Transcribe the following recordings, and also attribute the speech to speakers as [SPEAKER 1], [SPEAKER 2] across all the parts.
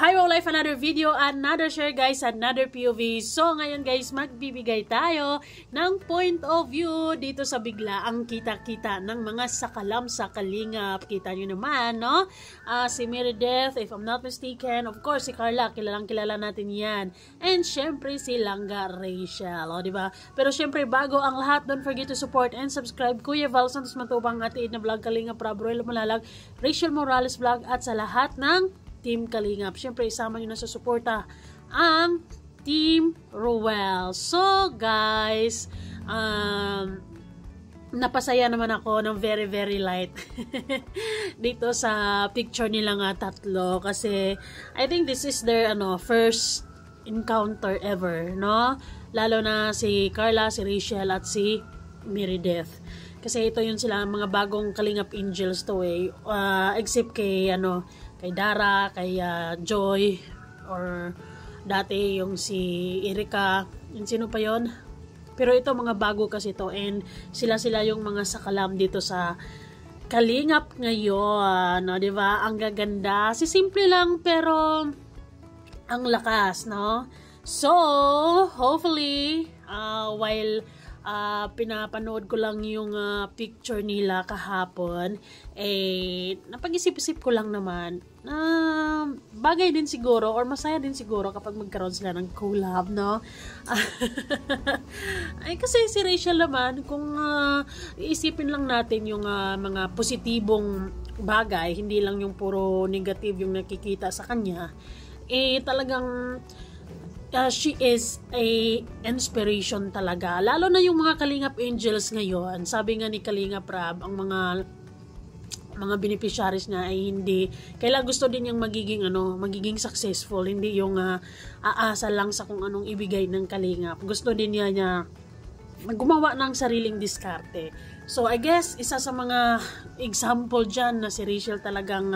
[SPEAKER 1] Hi Wow Life, another video, another share guys, another POV. So ngayon guys, magbibigay tayo ng point of view dito sa biglaang kita-kita ng mga sakalam sa kalingap. Kita nyo naman, no? Si Meredith, if I'm not mistaken, of course si Carla, kilalang kilala natin yan. And syempre si Langga Rachel, o diba? Pero syempre bago ang lahat, don't forget to support and subscribe Kuya Val Santos Matubang at na vlog Kalingap, Rob Royal Malalag, Rachel Morales vlog at sa lahat ng Team Kalingap. Siyempre, isama nyo na sa suporta ang Team Roel. So, guys, napasaya naman ako ng very light dito sa picture nila nga tatlo. Kasi, I think this is their first encounter ever, no? Lalo na si Carla, si Rachel, at si Meredith. Kasi ito yun sila, mga bagong Kalingap Angels to eh. Except kay, kay Dara, kay Joy, or dati yung si Erika, yung sino pa yon. Pero ito mga bago kasi to, and sila yung mga sakalam dito sa Kalingap ngayon, no, diba? Ang gaganda, si simple lang pero ang lakas, no? So, hopefully, while pinapanood ko lang yung picture nila kahapon, napag-isip-isip ko lang naman na bagay din siguro or masaya din siguro kapag magkaroon sila ng collab, no? Ay, kasi si Rachel naman, kung iisipin lang natin yung mga positibong bagay, hindi lang yung puro negative yung nakikita sa kanya, talagang she is a inspiration talaga. Lalo na yung mga Kalingap Angels ngayon. Sabi nga ni Kalingap Rob, ang mga beneficiaries niya ay hindi, kailangan gusto din yung magiging successful, hindi yung aasa lang sa kung anong ibigay ng Kalingap. Gusto din niya gumawa ng sariling diskarte. So I guess isa sa mga example dyan na si Rachel talagang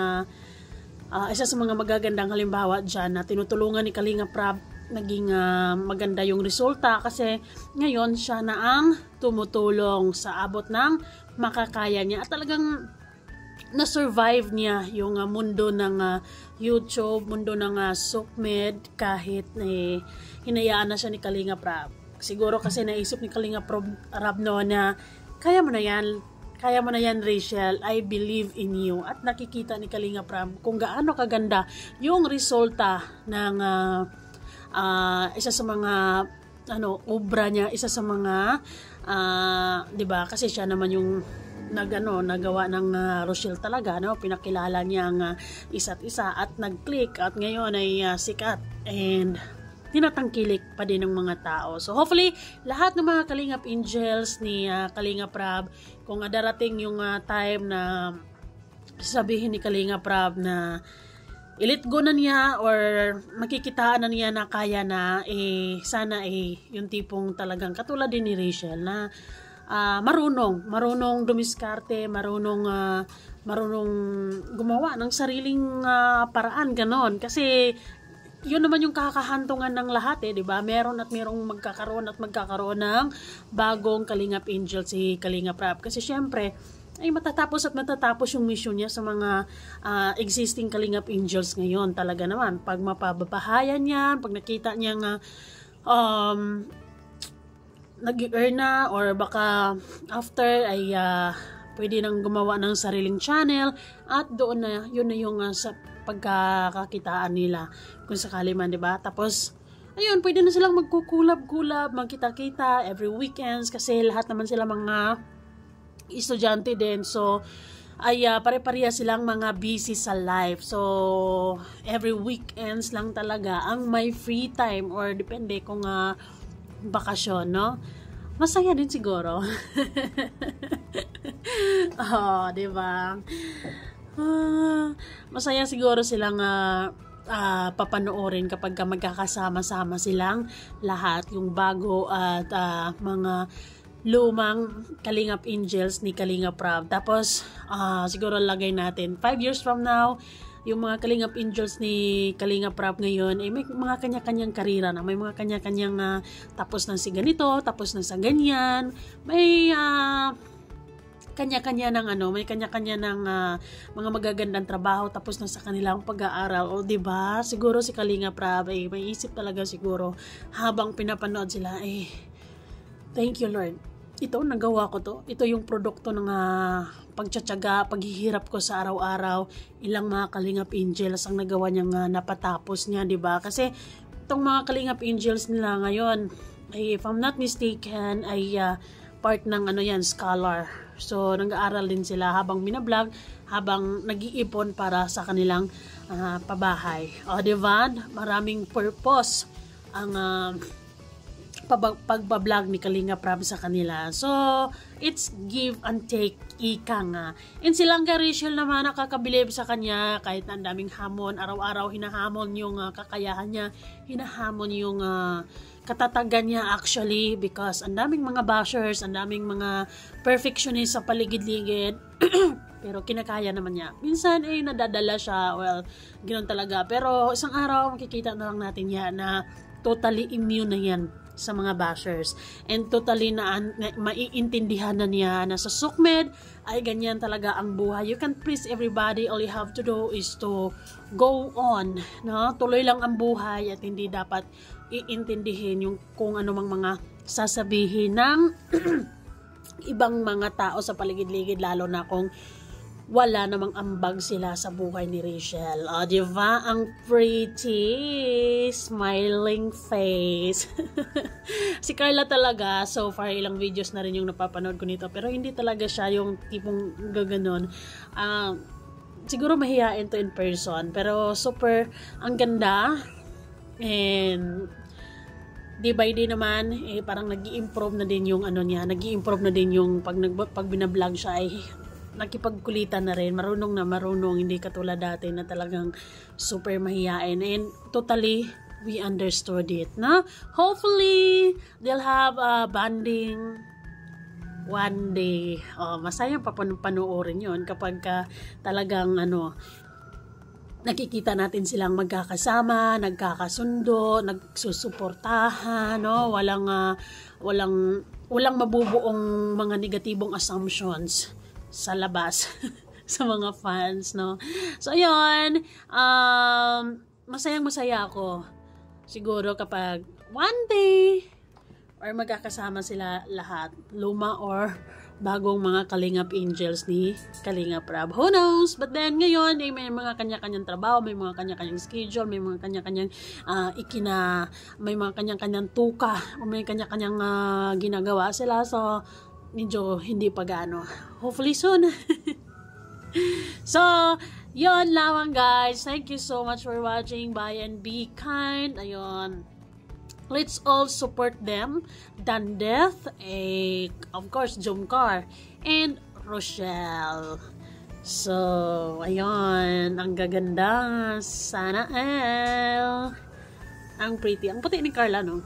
[SPEAKER 1] isa sa mga magagandang halimbawa dyan na tinutulungan ni Kalingap Rob, naging maganda yung resulta kasi ngayon siya na ang tumutulong sa abot ng makakaya niya at talagang na-survive niya yung mundo ng YouTube, mundo ng Sukmed, kahit hinayaan na siya ni Kalingap Rob. Siguro kasi naisip ni Kalingap Rob noon na kaya mo na yan Rachel, I believe in you. At nakikita ni Kalingap Rob kung gaano kaganda yung resulta ng isa sa mga obra niya, isa sa mga 'di ba, kasi siya naman yung nagawa ng Rochelle talaga, no? Pinakilala niya ang isa't isa at nag-click at ngayon ay sikat and tinatangkilik pa din ng mga tao. So hopefully lahat ng mga Kalingap Angels ni Kalingap Rob, kung darating yung time na sabihin ni Kalingap Rob na i-let go na niya or makikitaan na niya na kaya na, sana yung tipong talagang katulad din ni Rachel na marunong dumiskarte, marunong gumawa ng sariling paraan, ganon. Kasi yun naman yung kakahantungan ng lahat, di ba? Meron at merong magkakaroon ng bagong Kalingap Angel si Kalingap Rob. Kasi syempre, ay matatapos yung mission niya sa mga existing Kalingap Angels ngayon. Talaga naman, pag mapababahayan niya, pag nakita niya nga nag-earn na or baka after ay pwede nang gumawa ng sariling channel at doon na, yun na yung sa pagkakakitaan nila kung sakali man, diba? Tapos ayun, pwede na silang magkukulab-kulab, magkita-kita every weekends kasi lahat naman sila mga estudyante din. So ay pare-pareha silang mga busy sa life. So every weekends lang talaga ang may free time or depende kung bakasyon, no? Masaya din siguro. Oh, di ba? Masaya siguro silang papanoorin kapag magkakasama-sama silang lahat, yung bago at mga lumang Kalingap Angels ni Kalingap Rob. Tapos siguro lagay natin 5 years from now, yung mga Kalingap Angels ni Kalingap Rob ngayon ay may mga kanya-kanyang karira na, may mga kanya-kanyang tapos na si ganito, tapos na sa ganyan, may kanya-kanya ng may kanya-kanya ng mga magagandang trabaho tapos na sa kanilang pag-aaral. O 'di ba? Siguro si Kalinga Prab ay may isip talaga siguro habang pinapanood sila thank you Lord. Ito nagawa ko to. Ito yung produkto ng pagtsatsaga, paghihirap ko sa araw-araw. Ilang mga Kalingap Angels ang nagawa niyang napatapos niya, 'di ba? Kasi itong mga Kalingap Angels nila ngayon, if I'm not mistaken, ay part ng scholar. So, nag-aaral din sila habang binablog, habang nag-iipon para sa kanilang pabahay. O, diba? Maraming purpose ang pagbablog ni Kalinga Prab sa kanila. So, it's give and take, ika nga. And silang Rachel naman nakakabilib sa kanya kahit ang daming hamon. Araw-araw hinahamon yung kakayahan niya, hinahamon yung katatagan niya actually because ang daming mga bashers, ang daming mga perfectionist sa paligid-ligid. Pero kinakaya naman niya. Minsan nadadala siya, well, ganoon talaga. Pero isang araw makikita na lang natin yan na totally immune na yan sa mga bashers. And totally na maiintindihan na niya na sa SUKMED ay ganyan talaga ang buhay. You can't please everybody. All you have to do is to go on. No? Tuloy lang ang buhay at hindi dapat iintindihin yung kung anumang mga sasabihin ng ibang mga tao sa paligid-ligid, lalo na kung wala namang ambag sila sa buhay ni Rachel. O, diba? Ang pretty smiling face. Si Carla talaga, so far ilang videos na rin yung napapanood ko nito, pero hindi talaga siya yung tipong gaganon. Siguro mahihain to in person, pero super ang ganda. And day by day naman parang nag-i-improve na din yung niya, nag-i-improve na din yung pag binablog siya ay nakipagkulitan na rin, marunong, hindi katulad dati na talagang super mahihain. And totally we understood it, na hopefully they'll have a bonding one day. Masayang panoorin yun kapag talagang nakikita natin silang magkakasama, nagkakasundo, nagsusuportahan, no? Walang mabubuong mga negatibong assumptions sa labas sa mga fans, no? So ayun, masayang-masaya ako siguro kapag one day or magkakasama sila lahat, luma or bagong mga Kalingap Angels ni Kalinga Prab. Who knows? But then ngayon may mga kanya-kanyang trabaho, may mga kanya-kanyang schedule, may mga kanya-kanyang may mga kanya-kanyang tuka, may kanya-kanyang ginagawa sila. So medyo hindi pa gaano. Hopefully soon. So yon lamang guys. Thank you so much for watching. Bye and be kind. Ayun. Let's all support them. Dandeth, of course, Jomcar, and Rochelle. So, ayun, ang gaganda. Sana, ang pretty. Ang puti ni Carla, no?